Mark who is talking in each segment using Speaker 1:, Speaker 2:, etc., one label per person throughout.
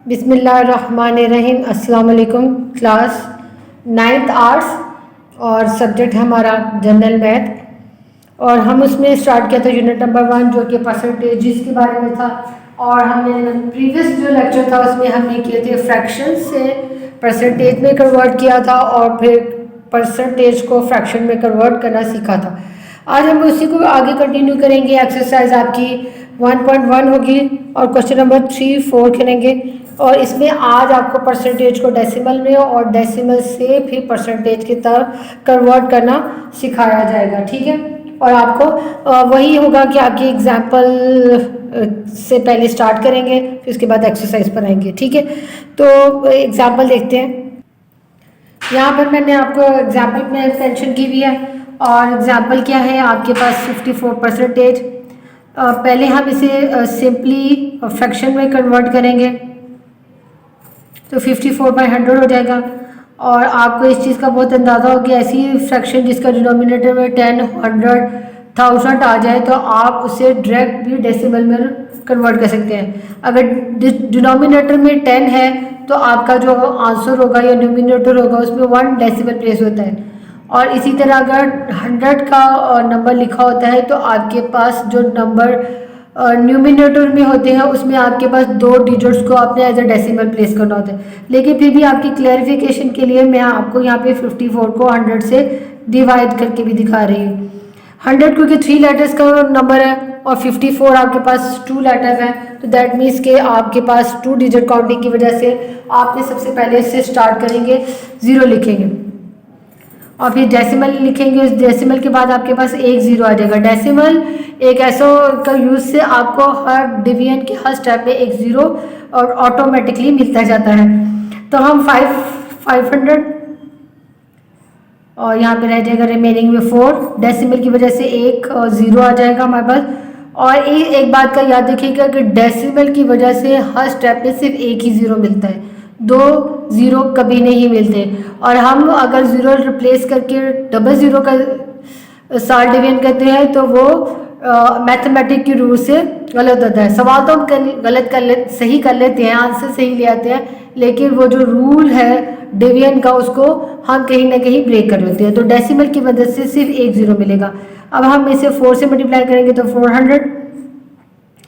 Speaker 1: बिस्मिल्लाहिर्रहमानिर्रहीम। अस्सलाम वालेकुम। क्लास 9th आर्ट्स और सब्जेक्ट है हमारा जनरल मैथ और हम उसमें स्टार्ट किया था यूनिट नंबर 1 जो कि परसेंटेजेस के बारे में था। और हमने प्रीवियस जो लेक्चर था उसमें हमने किए थे फ्रैक्शन से परसेंटेज में कन्वर्ट किया था और फिर परसेंटेज को फ्रैक्शन में कन्वर्ट करना सीखा था। आज हम उसी को आगे कंटिन्यू करेंगे। एक्सरसाइज आपकी 1.1 होगी और क्वेश्चन नंबर 3, 4 करेंगे। और इसमें आज आपको परसेंटेज को डेसिमल में और डेसिमल से फिर परसेंटेज की तरफ कन्वर्ट करना सिखाया जाएगा, ठीक है। और आपको वही होगा कि आपकी एग्जाम्पल से पहले स्टार्ट करेंगे, फिर उसके बाद एक्सरसाइज पर आएंगे, ठीक है। तो एग्जाम्पल देखते हैं। यहाँ पर मैंने आपको एग्जाम्पल में मेंशन की हुई है और एग्जाम्पल क्या है आपके पास 54%। पहले हम इसे सिंपली फ्रैक्शन में कन्वर्ट करेंगे तो 54/100 हो जाएगा। और आपको इस चीज़ का बहुत अंदाज़ा हो कि ऐसी फ्रैक्शन जिसका डिनोमिनेटर में 10, 100, 1000 आ जाए तो आप उसे डायरेक्ट भी डेसिमल में कन्वर्ट कर सकते हैं। अगर डिनोमिनेटर में 10 है तो आपका जो आंसर होगा या डिनोमिनेटर होगा उसमें 1 डेसिमल प्लेस होता है। और इसी तरह अगर 100 का नंबर लिखा होता है तो आपके पास जो नंबर न्यूमिनेटर में होते हैं उसमें आपके पास 2 डिजिट्स को आपने एज अ डेसिमल प्लेस करना होता है। लेकिन फिर भी आपकी क्लैरिफिकेशन के लिए मैं आपको यहाँ पे 54 को 100 से डिवाइड करके भी दिखा रही हूँ। 100 क्योंकि 3 लेटर्स का नंबर है और 54 आपके पास 2 लेटर्स हैं, तो दैट मीन्स के आपके पास 2 डिजिट काउंटिंग की वजह से आपने सबसे पहले इससे स्टार्ट करेंगे, 0 लिखेंगे और फिर डेसिमल लिखेंगे। उस डेसिमल के बाद आपके पास एक 0 आ जाएगा। डेसिमल एक ऐसा का यूज से आपको हर डिवीजन के हर स्टेप पे एक 0 और ऑटोमेटिकली मिलता जाता है। तो हम 500 और यहाँ पे रह जाएगा रिमेनिंग में 4। डेसिमल की वजह से एक 0 आ जाएगा हमारे पास। और एक बात का याद रखिएगा कि डेसिमल की वजह से हर स्टेप पे सिर्फ एक ही 0 मिलता है, 2 0 कभी नहीं मिलते। और हम अगर 0 रिप्लेस करके डबल 0 का साथ डिवीजन करते हैं तो वो मैथमेटिक के रूल से गलत होता है। सवाल तो हम सही कर लेते हैं, आंसर सही ले आते हैं, लेकिन वो जो रूल है डिवीजन का उसको हम कहीं ना कहीं ब्रेक कर लेते हैं। तो डेसिमल की मदद से सिर्फ एक 0 मिलेगा। अब हम इसे 4 से मल्टीप्लाई करेंगे तो 400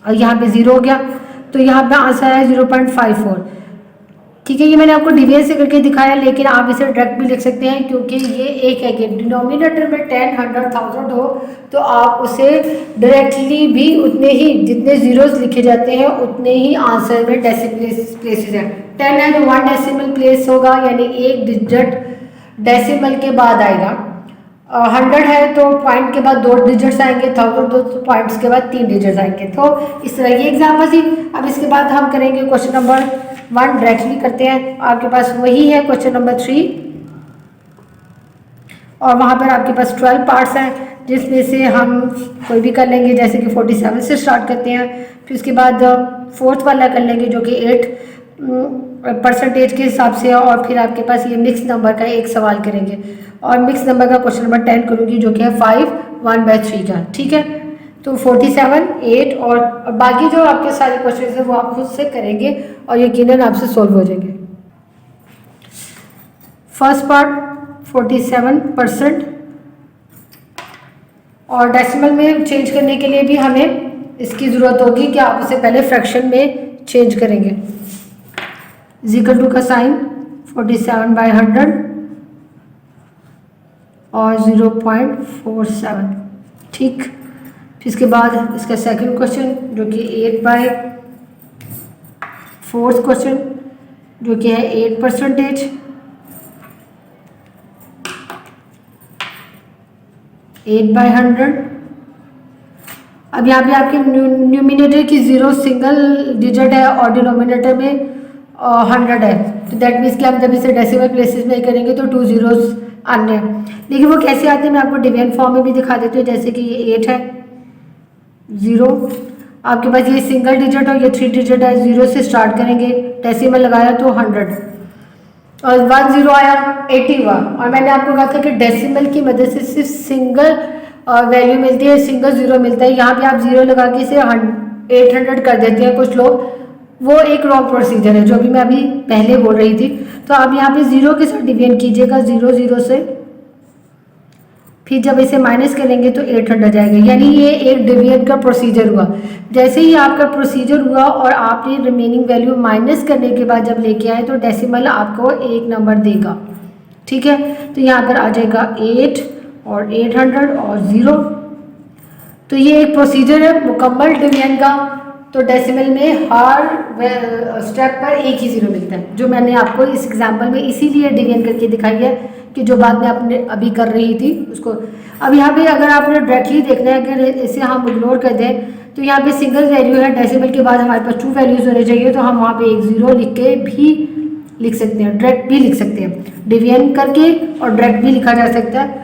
Speaker 1: और यहाँ पे 0 हो गया, तो यहाँ पे आंसर है 0.54, ठीक है। ये मैंने आपको डिवीजन से करके दिखाया, लेकिन आप इसे डायरेक्ट भी लिख सकते हैं क्योंकि ये एक है कि डिनोमिनेटर में 10, 100, 1000 हो तो आप उसे डायरेक्टली भी उतने ही जितने जीरोस लिखे जाते हैं उतने ही आंसर में डेसिमल प्लेसेस हैं। 10 है तो 1 डेसिमल प्लेस होगा, यानी एक डिजिट डेसिमल के बाद आएगा। 100 है तो पॉइंट के बाद 2 डिजिट्स आएंगे, 1000 2 पॉइंट्स के बाद 3 डिजिट्स आएंगे। तो इस तरह की एग्जाम्पल थी। अब इसके बाद हम करेंगे क्वेश्चन नंबर 1 डायरेक्टली करते हैं। आपके पास वही है क्वेश्चन नंबर 3 और वहाँ पर आपके पास 12 पार्ट्स हैं जिसमें से हम कोई भी कर लेंगे, जैसे कि 47 से स्टार्ट करते हैं। फिर उसके बाद 4th वाला कर लेंगे जो कि 8% के हिसाब से है। और फिर आपके पास ये मिक्स नंबर का एक सवाल करेंगे और मिक्स नंबर का क्वेश्चन नंबर 10 करूँगी जो कि है 5 1/3 का, ठीक है। तो 47, 8 और बाकी जो आपके सारे क्वेश्चन हैं वो आप खुद से करेंगे और यकीनन आपसे सॉल्व हो जाएंगे। फर्स्ट पार्ट 47% और डेसिमल में चेंज करने के लिए भी हमें इसकी ज़रूरत होगी कि आप उसे पहले फ्रैक्शन में चेंज करेंगे। इक्वल टू का साइन 47/100 और 0.47, ठीक। फिर इसके बाद इसका सेकंड क्वेश्चन जो कि 8/4 क्वेश्चन जो कि है 8%, 8/100। अब यहाँ पे आपके न्यूमिनेटर की 0 सिंगल डिजिट है और डिनोमिनेटर में 100 है, तो दैट मीन्स कि हम जब इसे डेसिमल प्लेसेस में करेंगे तो 2 zeros आने हैं। लेकिन वो कैसे आते हैं मैं आपको डिवीजन फॉर्म में भी दिखा देती हूँ। जैसे कि ये 8 है, 0 आपके पास ये सिंगल डिजिट और ये 3 डिजिट है, 0 से स्टार्ट करेंगे, डेसिमल लगाया तो 100 और 1 0 आया 80 हुआ। और मैंने आपको कहा था कि डेसिमल की मदद से सिर्फ सिंगल वैल्यू मिलती है, सिंगल 0 मिलता है। यहाँ पे आप 0 लगा के इसे 800 कर देते हैं कुछ लोग, वो एक रॉन्ग प्रोसीजर है जो अभी मैं अभी पहले बोल रही थी। तो आप यहाँ पे 0 के साथ डिवीजन कीजिएगा, 0 0 से, फिर जब इसे माइनस करेंगे तो 800 जाएगा, यानी ये एक डिवीजन का प्रोसीजर हुआ। जैसे ही आपका प्रोसीजर हुआ और आपने रिमेनिंग वैल्यू माइनस करने के बाद जब लेके आए तो डेसिमल आपको एक नंबर देगा, ठीक है। तो यहाँ पर आ जाएगा 8 और 800 और 0। तो ये एक प्रोसीजर है मुकम्मल डिवीजन का। तो डेसिमल में हर स्टेप पर एक ही 0 मिलता है, जो मैंने आपको इस एग्जांपल में इसीलिए डिवीजन करके दिखाई है कि जो बात मैं आपने अभी कर रही थी उसको। अब यहाँ पे अगर आपने डायरेक्टली देखना है, अगर इसे हम इग्नोर कर दें तो यहाँ पे सिंगल वैल्यू है, डेसिमल के बाद हमारे पास 2 वैल्यूज होने चाहिए, तो हम वहाँ पे एक 0 लिख के भी लिख सकते हैं, डायरेक्ट भी लिख सकते हैं, डिवीजन करके और डायरेक्ट भी लिखा जा सकता है।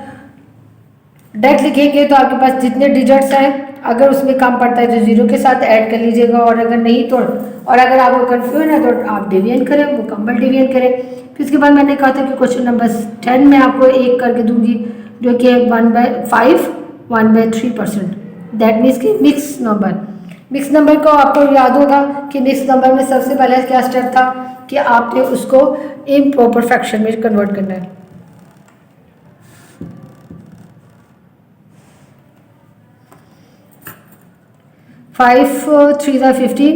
Speaker 1: डायरेक्ट लिखेंगे तो आपके पास जितने डिजिट्स हैं अगर उसमें कम पड़ता है तो 0 के साथ ऐड कर लीजिएगा, और अगर नहीं तो, और अगर आपको कन्फ्यूजन है तो आप डिवीजन करें, मुकम्मल डिवीजन करें। फिर उसके बाद मैंने कहा था कि क्वेश्चन नंबर 10 में आपको एक करके दूंगी जो कि 1/5 1/3%, दैट मीन्स कि मिक्स नंबर। मिक्स नंबर को आपको याद होगा कि मिक्स नंबर में सबसे पहले क्या स्टेप था कि आपने उसको इम्प्रॉपर फ्रैक्शन में कन्वर्ट करना है। 5 3 15,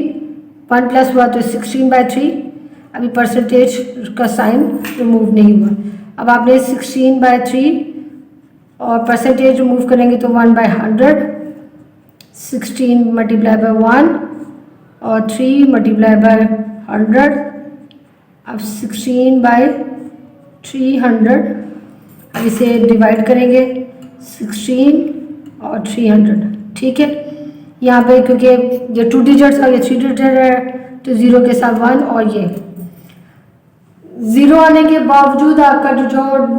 Speaker 1: 1 प्लस हुआ तो 16/3। अभी परसेंटेज का साइन रिमूव नहीं हुआ। अब आपने 16/3 और परसेंटेज रिमूव करेंगे तो 1/100, 16 मल्टीप्लाई बाय 1 और 3 मल्टीप्लाई बाय 100। अब 16/300, अब इसे डिवाइड करेंगे 16 और 300, ठीक है। यहाँ पे क्योंकि ये 2 डिजिट्स और ये 3 डिजिट है तो 0 के साथ 1, और ये 0 आने के बावजूद आपका जो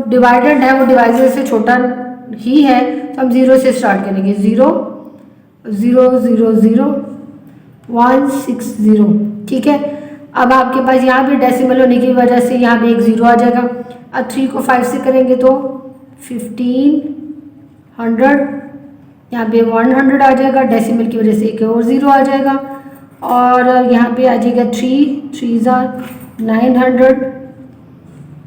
Speaker 1: डिवाइडेड है वो डिवाइजर से छोटा ही है, तो हम 0 से स्टार्ट करेंगे। 0 0 0 0 1 6 0, ठीक है। अब आपके पास यहाँ भी डेसिमल होने की वजह से यहाँ पे एक 0 आ जाएगा। अब 3 को 5 से करेंगे तो 1500, यहाँ पे 100 आ जाएगा, डेसिमल की वजह से एक और 0 आ जाएगा, और यहाँ पे आ जाएगा 3 3 900,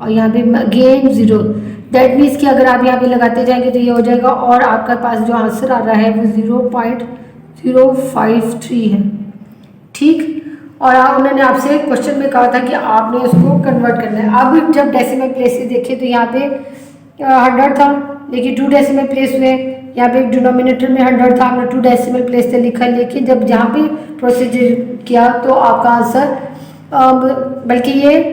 Speaker 1: और यहाँ पे अगेन 0। दैट मीन्स कि अगर आप यहाँ पे लगाते जाएंगे तो ये हो जाएगा, और आपका पास जो आंसर आ रहा है वो 0.053 है, ठीक। और उन्होंने आपसे क्वेश्चन में कहा था कि आपने उसको कन्वर्ट करना है। अब जब डेसिमल प्लेसेस देखे तो यहाँ पे 100 था, लेकिन 2 डेसिमल प्लेस हुए। यहाँ पे डिनोमिनेटर में 100 था, हमने 2 डेसिमल प्लेस से लिखा, लेकिन जब यहाँ पे प्रोसीजर किया तो आपका आंसर बल्कि ये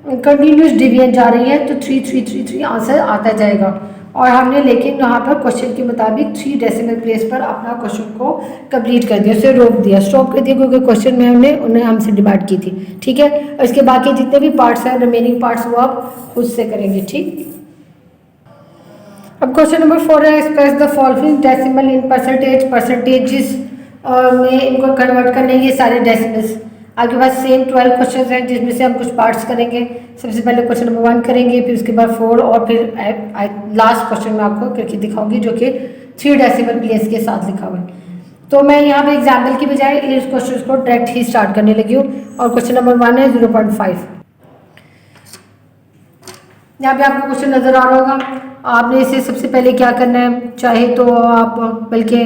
Speaker 1: कंटिन्यूस डिवीजन जा रही है तो 3333 आंसर आता जाएगा। और हमने लेकिन यहाँ पर क्वेश्चन के मुताबिक 3 डेसिमल प्लेस पर अपना क्वेश्चन को कंप्लीट कर दिया, उसे रोक दिया, स्टॉप कर दिया, क्योंकि क्वेश्चन में उन्हें हमसे डिमांड की थी, ठीक है। और इसके बाकी जितने भी पार्ट्स हैं, रिमेनिंग पार्ट्स, वो आप खुद से करेंगे, ठीक। अब क्वेश्चन नंबर 4 है, express the following decimal in percentage. Percentages में इनको कन्वर्ट करने ये सारे डेसिमल्स। आपके पास सेम 12 क्वेश्चन हैं जिसमें से हम कुछ पार्ट्स करेंगे। सबसे पहले क्वेश्चन नंबर 1 करेंगे, फिर उसके बाद 4, और फिर लास्ट क्वेश्चन में आपको करके दिखाऊंगी जो कि 3 डेसिमल प्लेस के साथ लिखा हुआ है। तो मैं यहाँ पे एग्जाम्पल की बजाय इस क्वेश्चन को डायरेक्ट ही स्टार्ट करने लगी हूँ, और क्वेश्चन नंबर 1 है 0.5। यहाँ पे आपको क्वेश्चन नज़र आ रहा होगा। आपने इसे सबसे पहले क्या करना है, चाहे तो आप बल्कि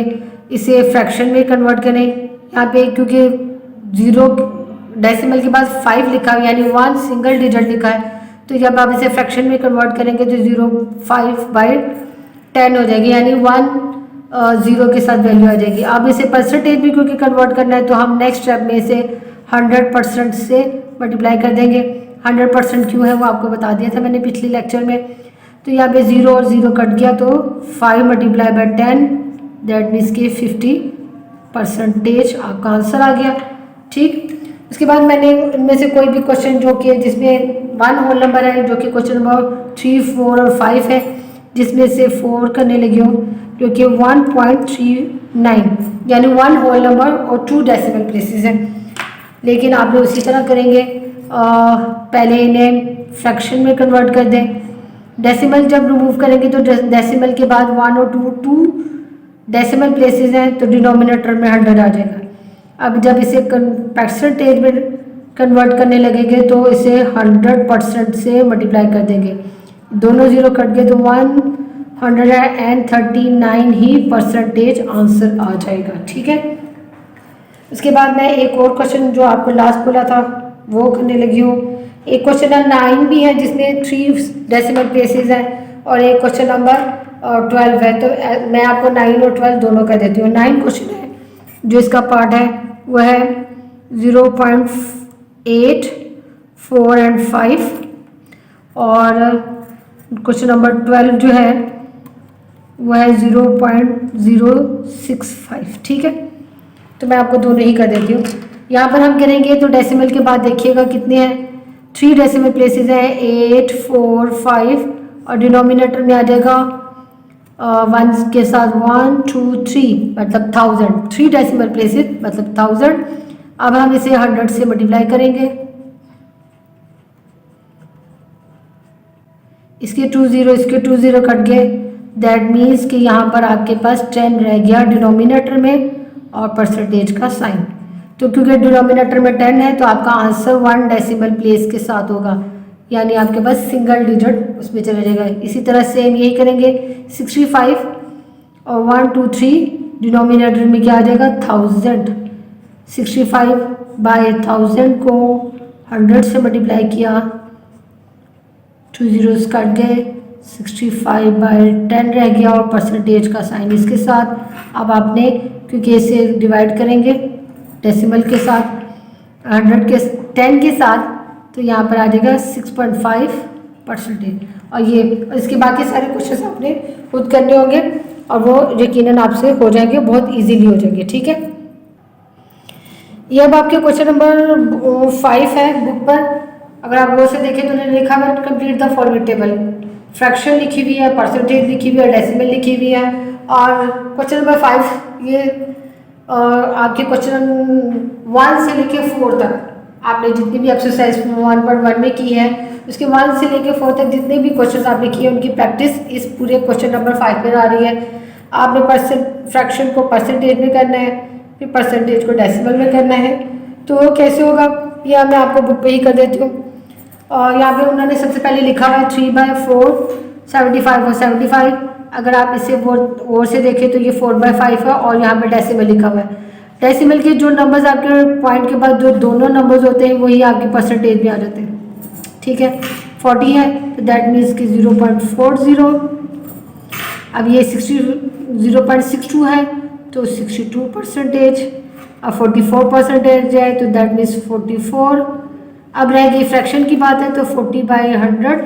Speaker 1: इसे फ्रैक्शन में कन्वर्ट करें। यहाँ पे क्योंकि 0 डेसिमल के बाद 5 लिखा है, यानी 1 सिंगल डिजिट लिखा है, तो जब आप इसे फ्रैक्शन में कन्वर्ट करेंगे तो 0.5/10 हो जाएगी, यानी 1 0 के साथ वैल्यू आ जाएगी। अब इसे परसेंटेज भी क्योंकि कन्वर्ट करना है तो हम नेक्स्ट स्टेप में इसे 100% से मल्टीप्लाई कर देंगे। 100% क्यों है वो आपको बता दिया था मैंने पिछले लेक्चर में। तो यहाँ पे 0 और 0 कट गया तो 5 मल्टीप्लाई बाय 10, दैट मीन्स के 50% आपका आंसर आ गया, ठीक। उसके बाद मैंने इनमें से कोई भी क्वेश्चन जो कि जिसमें 1 होल नंबर है, जो कि क्वेश्चन नंबर 3, 4 और 5 है, जिसमें से 4 करने लगी हूँ जो कि 1.39, यानी 1 होल नंबर और 2 डेसिमल प्लेसेस हैं। लेकिन आप लोग उसी तरह करेंगे, पहले इन्हें फ्रैक्शन में कन्वर्ट कर दें। डेसिमल जब रिमूव करेंगे तो डेसिमल के बाद 1 और 2 डेसिमल प्लेसेस हैं, तो डिनोमिनेटर में 100 आ जाएगा। अब जब इसे परसेंटेज में कन्वर्ट करने लगेंगे तो इसे 100% से मल्टीप्लाई कर देंगे, दोनों जीरो कट गए तो 139 ही परसेंटेज आंसर आ जाएगा। ठीक है, उसके बाद मैं एक और क्वेश्चन जो आपको लास्ट बोला था वो करने लगी हूँ। एक क्वेश्चन नंबर 9 भी है जिसमें 3 डेसिमल प्लेसेस हैं और एक क्वेश्चन नंबर 12 है। तो मैं आपको 9 और 12 दोनों कर देती हूँ। 9 क्वेश्चन है जो इसका पार्ट है वो है 0.8, 4 एंड 5 और क्वेश्चन नंबर 12 जो है वो है 0.065। ठीक है, तो मैं आपको दोनों ही कर देती हूँ। यहाँ पर हम करेंगे तो डेसिमल के बाद देखिएगा कितने हैं, 3 डेसिमल प्लेसेस हैं, 8, 4, 5 और डिनोमिनेटर में आ जाएगा 1 के साथ 1, 2, 3 मतलब 1000, 3 डेसिमल प्लेसेस मतलब 1000। अब हम इसे 100 से मल्टीप्लाई करेंगे, इसके 2 0 इसके 2 0 कट गए, दैट मीन्स कि यहाँ पर आपके पास 10 रह गया डिनोमिनेटर में और परसेंटेज का साइन। तो क्योंकि डिनोमिनेटर में 10 है तो आपका आंसर 1 डेसिमल प्लेस के साथ होगा, यानी आपके पास सिंगल डिजिट उसमें चला जाएगा। इसी तरह सेम यही करेंगे 65 और 1, 2, 3 डिनोमिनेटर में क्या आ जाएगा 1000। 65 बाय 1000 को 100 से मल्टीप्लाई किया, 2 zeros कट गए, 65 बाय 10 रह गया और परसेंटेज का साइन इसके साथ। अब आपने क्योंकि इसे डिवाइड करेंगे डेसिमल के साथ 100 के 10 के साथ तो यहाँ पर आ जाएगा 6.5%। और ये इसके बाकी सारे क्वेश्चन आपने खुद करने होंगे और वो यकीनन आपसे हो जाएंगे, बहुत इजीली हो जाएंगे। ठीक है, ये अब आपके क्वेश्चन नंबर 5 है बुक पर। अगर आप वो से देखें तो उन्होंने लिखा हुआ complete the following table, fraction लिखी हुई है, परसेंटेज लिखी हुई है, डेसिमल लिखी हुई है। और क्वेश्चन नंबर 5 ये आपके क्वेश्चन 1 से लेके 4 तक आपने जितनी भी एक्सरसाइज 1.1 में की है उसके 1 से लेके 4 तक जितने भी क्वेश्चन आपने किए उनकी प्रैक्टिस इस पूरे क्वेश्चन नंबर 5 में आ रही है। आपने फ्रैक्शन को परसेंटेज में करना है, फिर परसेंटेज को डेसिमल में करना है। तो कैसे होगा यह मैं आपको बुक पे ही कर देती हूँ। और यहाँ पे उन्होंने सबसे पहले लिखा हुआ है 3/4 75 और 75। अगर आप इसे और से देखें तो ये 4/5 है और यहाँ पे डेसिमल लिखा हुआ है। डेसिमल के जो नंबर्स आपके पॉइंट के बाद जो दोनों नंबर्स होते हैं वही आपके परसेंटेज में आ जाते हैं। ठीक है, 40 है तो दैट मीन्स कि 0.40। अब ये 0.62 है तो 62%। अब 44% है तो दैट मीन्स 44। अब रहेगी फ्रैक्शन की बात है तो 40/100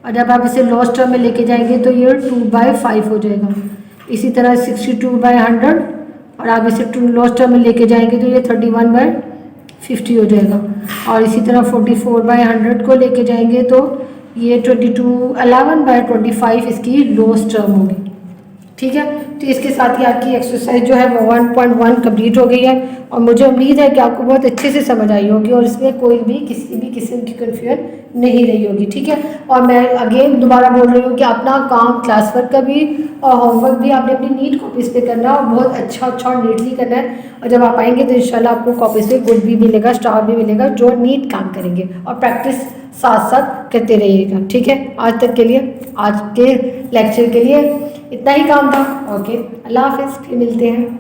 Speaker 1: और जब आप इसे लॉस्ट टर्म में लेके जाएंगे तो ये 2/5 हो जाएगा। इसी तरह 62/100 और आप इसे लॉस्ट टर्म में लेके जाएंगे तो ये 31/50 हो जाएगा। और इसी तरह 44/100 को लेके जाएंगे तो ये 11/25 इसकी लॉस्ट टर्म होगी। ठीक है, तो इसके साथ ही आपकी एक्सरसाइज जो है वो 1.1 कंप्लीट हो गई है और मुझे उम्मीद है कि आपको बहुत अच्छे से समझ आई होगी और इसमें कोई भी किसी भी किस्म की कन्फ्यूजन नहीं रही होगी। ठीक है, और मैं अगेन दोबारा बोल रही हूँ कि अपना काम क्लास वर्क का भी और होमवर्क भी आपने अपनी नीट कॉपीज़ पे करना है और बहुत अच्छा और नीटली करना है। और जब आप आएंगे तो इंशाल्लाह आपको कॉपीज़ पे गुड भी मिलेगा, स्टार भी मिलेगा, जो नीट काम करेंगे और प्रैक्टिस साथ साथ करते रहिएगा। ठीक है, आज तक के लिए आज के लेक्चर के लिए इतना ही काम था। ओके, अल्लाह हाफिज़, फिर मिलते हैं।